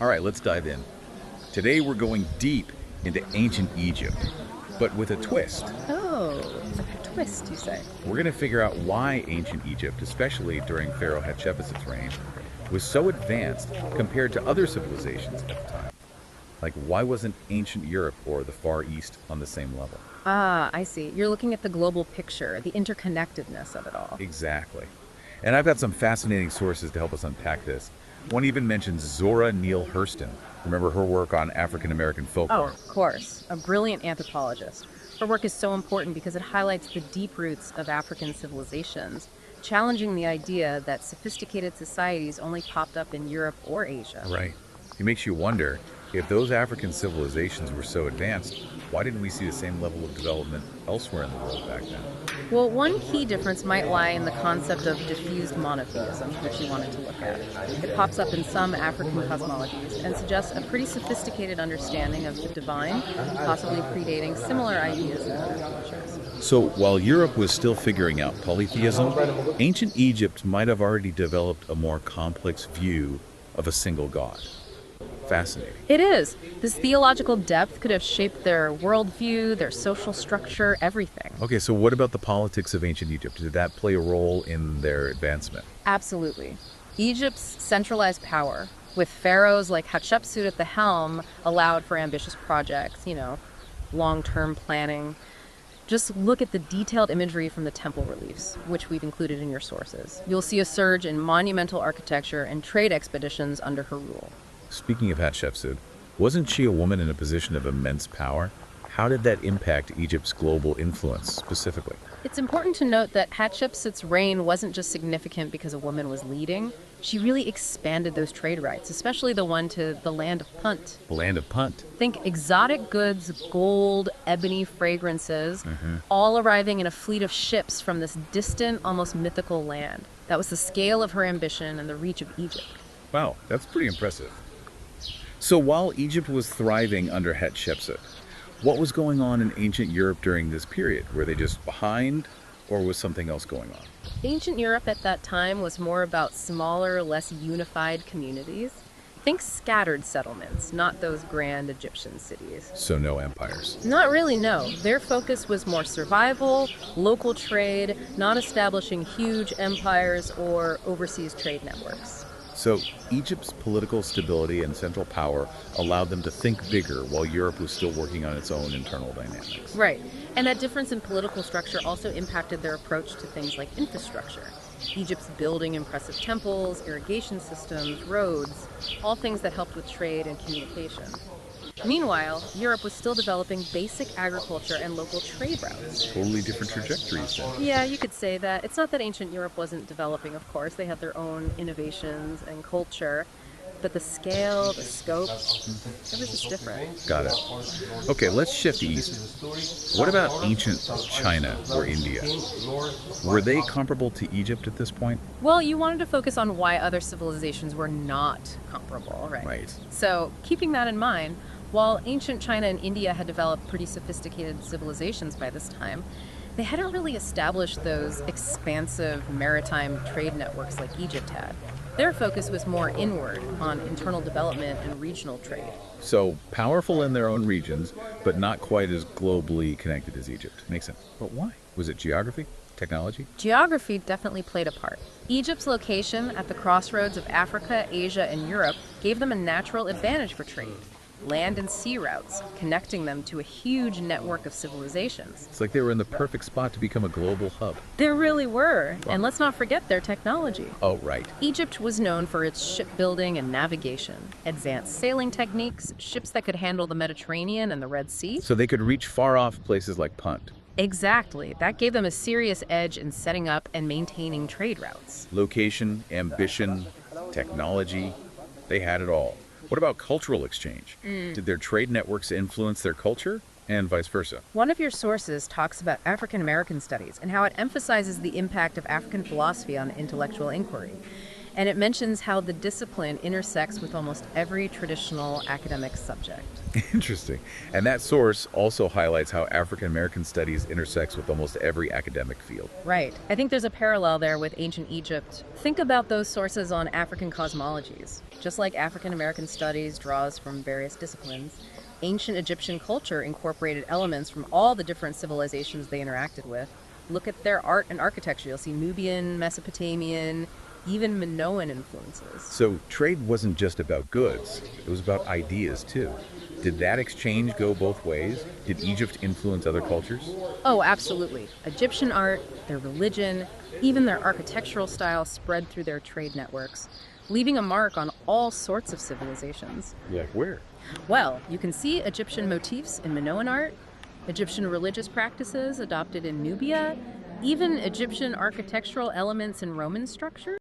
All right, let's dive in. Today we're going deep into ancient Egypt, but with a twist. Oh, a twist, you say? We're going to figure out why ancient Egypt, especially during Pharaoh Hatshepsut's reign, was so advanced compared to other civilizations at the time. Like, why wasn't ancient Europe or the Far East on the same level? Ah, I see. You're looking at the global picture, the interconnectedness of it all. Exactly. And I've got some fascinating sources to help us unpack this. One even mentions Zora Neale Hurston. Remember her work on African American Oh, folklore? of course. A brilliant anthropologist. Her work is so important because it highlights the deep roots of African civilizations, challenging the idea that sophisticated societies only popped up in Europe or Asia. Right. It makes you wonder, if those African civilizations were so advanced, why didn't we see the same level of development elsewhere in the world back then? Well, one key difference might lie in the concept of diffused monotheism, which you wanted to look at. It pops up in some African cosmologies and suggests a pretty sophisticated understanding of the divine, possibly predating similar ideas in other cultures. So, while Europe was still figuring out polytheism, ancient Egypt might have already developed a more complex view of a single god. Fascinating. It is. This theological depth could have shaped their worldview, their social structure, everything. Okay, so what about the politics of ancient Egypt? Did that play a role in their advancement? Absolutely. Egypt's centralized power, with pharaohs like Hatshepsut at the helm, allowed for ambitious projects, long-term planning. Just look at the detailed imagery from the temple reliefs, which we've included in your sources. You'll see a surge in monumental architecture and trade expeditions under her rule. Speaking of Hatshepsut, wasn't she a woman in a position of immense power? How did that impact Egypt's global influence specifically? It's important to note that Hatshepsut's reign wasn't just significant because a woman was leading. She really expanded those trade rights, especially the one to the land of Punt. The land of Punt. Think exotic goods, gold, ebony fragrances, all arriving in a fleet of ships from this distant, almost mythical land. That was the scale of her ambition and the reach of Egypt. Wow, that's pretty impressive. So while Egypt was thriving under Hatshepsut, what was going on in ancient Europe during this period? Were they just behind, or was something else going on? Ancient Europe at that time was more about smaller, less unified communities. Think scattered settlements, not those grand Egyptian cities. So no empires. Not really, no. Their focus was more survival, local trade, not establishing huge empires or overseas trade networks. So Egypt's political stability and central power allowed them to think bigger while Europe was still working on its own internal dynamics. Right. And that difference in political structure also impacted their approach to things like infrastructure. Egypt's building impressive temples, irrigation systems, roads, all things that helped with trade and communication. Meanwhile, Europe was still developing basic agriculture and local trade routes. Totally different trajectories then. Yeah, you could say that. It's not that ancient Europe wasn't developing, of course. They had their own innovations and culture. But the scale, the scope, it was just different. Got it. Okay, let's shift east. What about ancient China or India? Were they comparable to Egypt at this point? Well, you wanted to focus on why other civilizations were not comparable, right? Right. So, keeping that in mind, while ancient China and India had developed pretty sophisticated civilizations by this time, they hadn't really established those expansive maritime trade networks like Egypt had. Their focus was more inward, on internal development and regional trade. So powerful in their own regions, but not quite as globally connected as Egypt. Makes sense. But why? Was it geography? Technology? Geography definitely played a part. Egypt's location at the crossroads of Africa, Asia, and Europe gave them a natural advantage for trade. Land and sea routes, connecting them to a huge network of civilizations. It's like they were in the perfect spot to become a global hub. There really were. Wow. And let's not forget their technology. Oh, right. Egypt was known for its shipbuilding and navigation, advanced sailing techniques, ships that could handle the Mediterranean and the Red Sea. So they could reach far off places like Punt. Exactly. That gave them a serious edge in setting up and maintaining trade routes. Location, ambition, technology, they had it all. What about cultural exchange? Did their trade networks influence their culture and vice versa? One of your sources talks about African American studies and how it emphasizes the impact of African philosophy on intellectual inquiry. And it mentions how the discipline intersects with almost every traditional academic subject. Interesting. And that source also highlights how African American studies intersects with almost every academic field. Right. I think there's a parallel there with ancient Egypt. Think about those sources on African cosmologies. Just like African American studies draws from various disciplines, ancient Egyptian culture incorporated elements from all the different civilizations they interacted with. Look at their art and architecture. You'll see Nubian, Mesopotamian, even Minoan influences. So trade wasn't just about goods, it was about ideas too. Did that exchange go both ways? Did Egypt influence other cultures? Oh, absolutely. Egyptian art, their religion, even their architectural style spread through their trade networks, leaving a mark on all sorts of civilizations. Like where? Well, you can see Egyptian motifs in Minoan art, Egyptian religious practices adopted in Nubia, even Egyptian architectural elements in Roman structures.